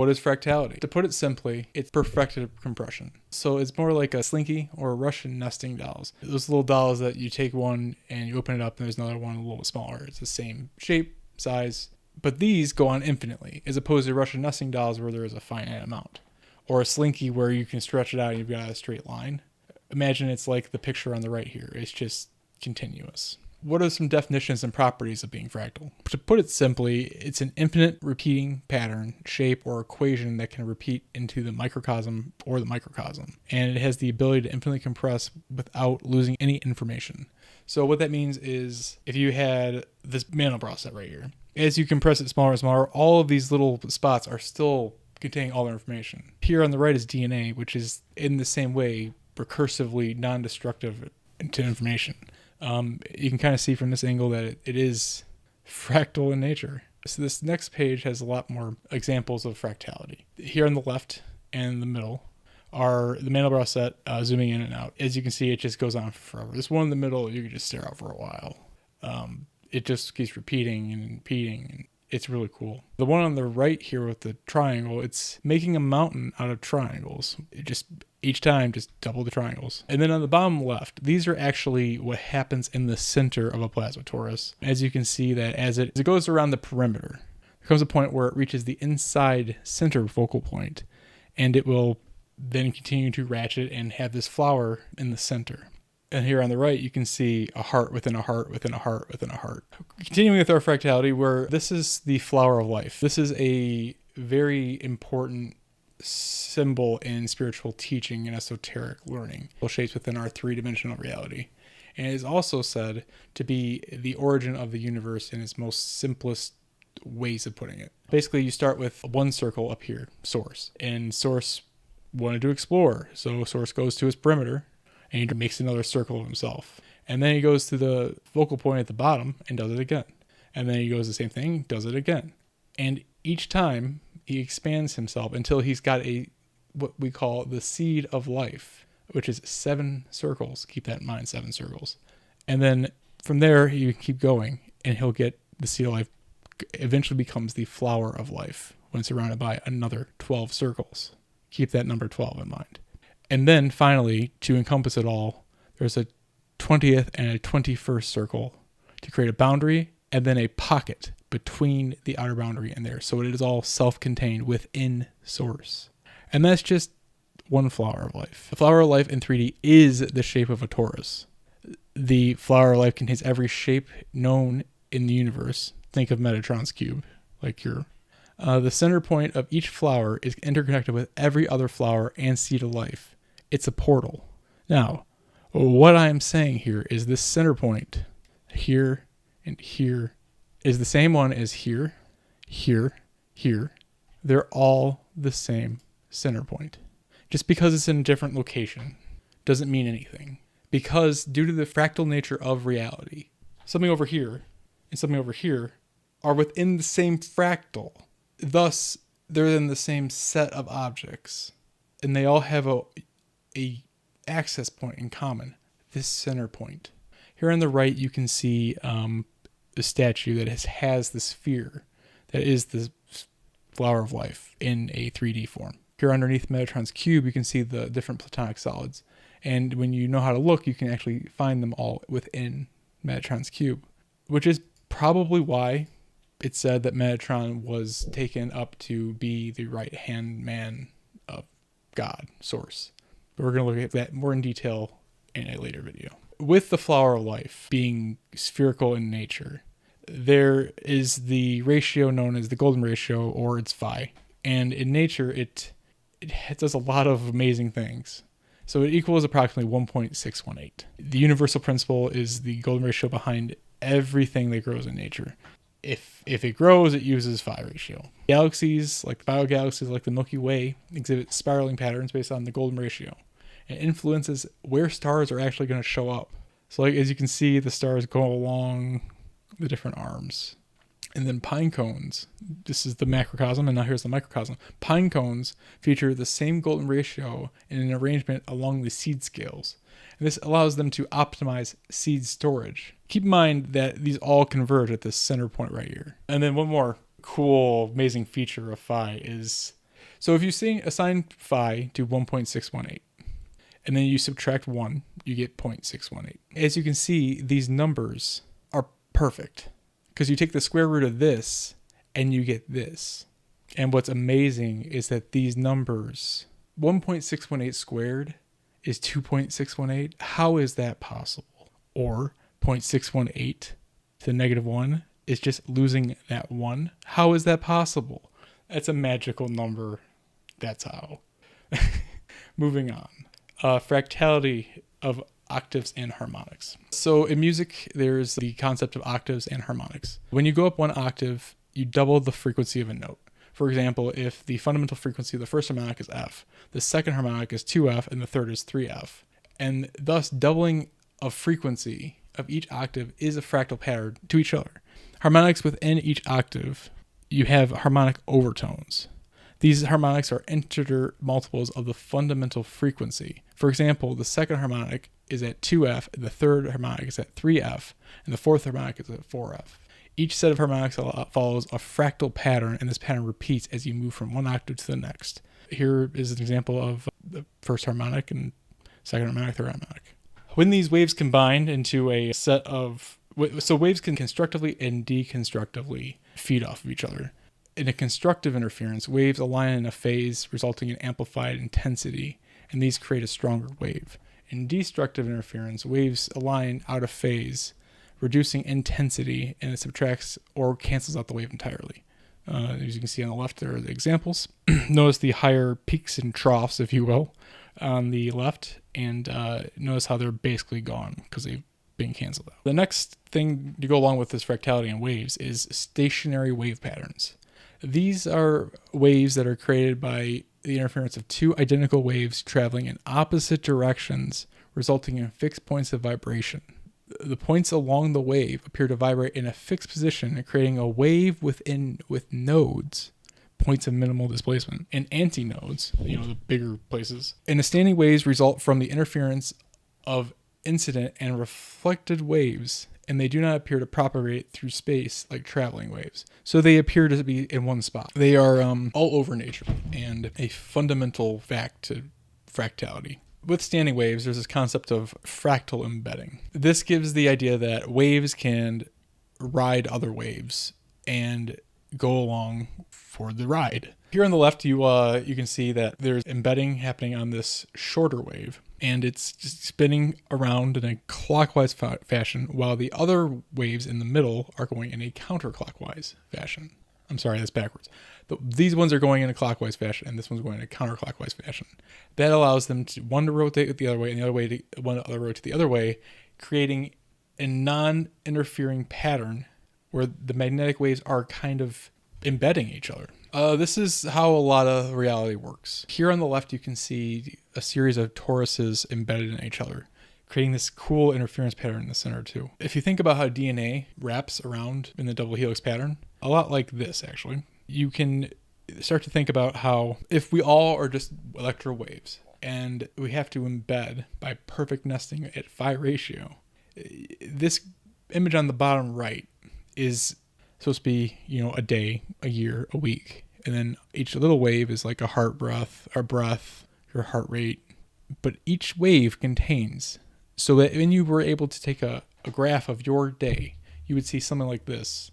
What is fractality? To put it simply, it's perfected compression. So it's more like a slinky or Russian nesting dolls. Those little dolls that you take one and you open it up and there's another one a little bit smaller. It's the same shape, size, but these go on infinitely, as opposed to Russian nesting dolls where there is a finite amount. Or a slinky where you can stretch it out and you've got a straight line. Imagine it's like the picture on the right here. It's just continuous. What are some definitions and properties of being fractal? To put it simply, it's an infinite repeating pattern, shape, or equation that can repeat into the microcosm or the microcosm. And it has the ability to infinitely compress without losing any information. So what that means is if you had this Mandelbrot set right here, as you compress it smaller and smaller, all of these little spots are still containing all their information. Here on the right is DNA, which is in the same way recursively non-destructive to information. You can kind of see from this angle that it is fractal in nature. So this next page has a lot more examples of fractality. Here on the left and the middle are the Mandelbrot set zooming in and out. As you can see, it just goes on forever. This one in the middle, you can just stare out for a while. It just keeps repeating and repeating. And it's really cool. The one on the right here with the triangle, it's making a mountain out of triangles. It just each time just double the triangles. And then on the bottom left, these are actually what happens in the center of a plasma torus. As you can see that as it goes around the perimeter, there comes a point where it reaches the inside center focal point, and it will then continue to ratchet and have this flower in the center. And here on the right, you can see a heart within a heart within a heart within a heart. Continuing with our fractality, where this is the flower of life. This is a very important symbol in spiritual teaching and esoteric learning, shapes within our three-dimensional reality. And it is also said to be the origin of the universe in its most simplest ways of putting it. Basically, you start with one circle up here, source. And source wanted to explore. So source goes to its perimeter and he makes another circle of himself. And then he goes to the focal point at the bottom and does it again. And then he goes the same thing, does it again. And each time he expands himself until he's got what we call the seed of life, which is 7 circles. Keep that in mind, 7 circles. And then from there, you keep going, and he'll get the seed of life, eventually becomes the flower of life when surrounded by another 12 circles. Keep that number 12 in mind. And then finally, to encompass it all, there's a 20th and a 21st circle to create a boundary and then a pocket between the outer boundary and there. So it is all self-contained within source. And that's just one flower of life. The flower of life in 3D is the shape of a torus. The flower of life contains every shape known in the universe. Think of Metatron's cube, like here. The center point of each flower is interconnected with every other flower and seed of life. It's a portal. Now, what I am saying here is this center point here and here is the same one as here, here, here. They're all the same center point. Just because it's in a different location doesn't mean anything. Because due to the fractal nature of reality, something over here and something over here are within the same fractal. Thus, they're in the same set of objects. And they all have a access point in common, this center point. Here on the right, you can see the statue that has the sphere that is the flower of life in a 3D form. Here underneath Metatron's cube, you can see the different platonic solids. And when you know how to look, you can actually find them all within Metatron's cube, which is probably why it's said that Metatron was taken up to be the right-hand man of God, Source. But we're going to look at that more in detail in a later video. With the flower of life being spherical in nature, there is the ratio known as the golden ratio, or its phi. And in nature, it does a lot of amazing things. So it equals approximately 1.618. The universal principle is the golden ratio behind everything that grows in nature. If it grows, it uses phi ratio. Galaxies, like biogalaxies like the Milky Way, exhibit spiraling patterns based on the golden ratio. It influences where stars are actually going to show up. So like as you can see, the stars go along the different arms. And then pine cones, this is the macrocosm, and now here's the microcosm. Pine cones feature the same golden ratio in an arrangement along the seed scales. And this allows them to optimize seed storage. Keep in mind that these all converge at this center point right here. And then one more cool, amazing feature of phi is So if you assign phi to 1.618, and then you subtract 1, you get 0.618. As you can see, these numbers are perfect because you take the square root of this and you get this. And what's amazing is that these numbers, 1.618 squared is 2.618. How is that possible? Or 0.618 to the negative 1 is just losing that 1. How is that possible? That's a magical number. That's how. Moving on. Fractality of octaves and harmonics. So in music, there's the concept of octaves and harmonics. When you go up one octave, you double the frequency of a note. For example, if the fundamental frequency of the first harmonic is F, the second harmonic is 2F, and the third is 3F. And thus, doubling of frequency of each octave is a fractal pattern to each other. Harmonics within each octave, you have harmonic overtones. These harmonics are integer multiples of the fundamental frequency. For example, the second harmonic is at 2F, and the third harmonic is at 3F, and the fourth harmonic is at 4F. Each set of harmonics follows a fractal pattern, and this pattern repeats as you move from one octave to the next. Here is an example of the first harmonic and second harmonic, third harmonic. When these waves combine into a set of... So waves can constructively and deconstructively feed off of each other. In a constructive interference, waves align in a phase, resulting in amplified intensity, and these create a stronger wave. In destructive interference, waves align out of phase, reducing intensity, and it subtracts or cancels out the wave entirely. As you can see on the left, there are the examples. Notice the higher peaks and troughs, if you will, on the left, and notice how they're basically gone because they've been canceled out. The next thing to go along with this fractality in waves is stationary wave patterns. These are waves that are created by the interference of two identical waves traveling in opposite directions, resulting in fixed points of vibration. The points along the wave appear to vibrate in a fixed position, creating a wave with nodes, points of minimal displacement, and antinodes, the bigger places. And the standing waves result from the interference of incident and reflected waves, and they do not appear to propagate through space like traveling waves. So they appear to be in one spot. They are all over nature, and a fundamental fact to fractality. With standing waves, there's this concept of fractal embedding. This gives the idea that waves can ride other waves and go along for the ride. Here on the left, you can see that there's embedding happening on this shorter wave, and it's just spinning around in a clockwise fashion, while the other waves in the middle are going in a counterclockwise fashion. I'm sorry, that's backwards. These ones are going in a clockwise fashion, and this one's going in a counterclockwise fashion. That allows them to one to rotate the other way, and the other way to one to rotate the other way, creating a non-interfering pattern where the magnetic waves are kind of embedding each other. This is how a lot of reality works. Here on the left, you can see a series of toruses embedded in each other, creating this cool interference pattern in the center too. If you think about how DNA wraps around in the double helix pattern, a lot like this actually, you can start to think about how if we all are just electro waves and we have to embed by perfect nesting at phi ratio, this image on the bottom right is supposed to be, a day, a year, a week. And then each little wave is like a heart breath, or breath, your heart rate. But each wave contains, so that when you were able to take a graph of your day, you would see something like this.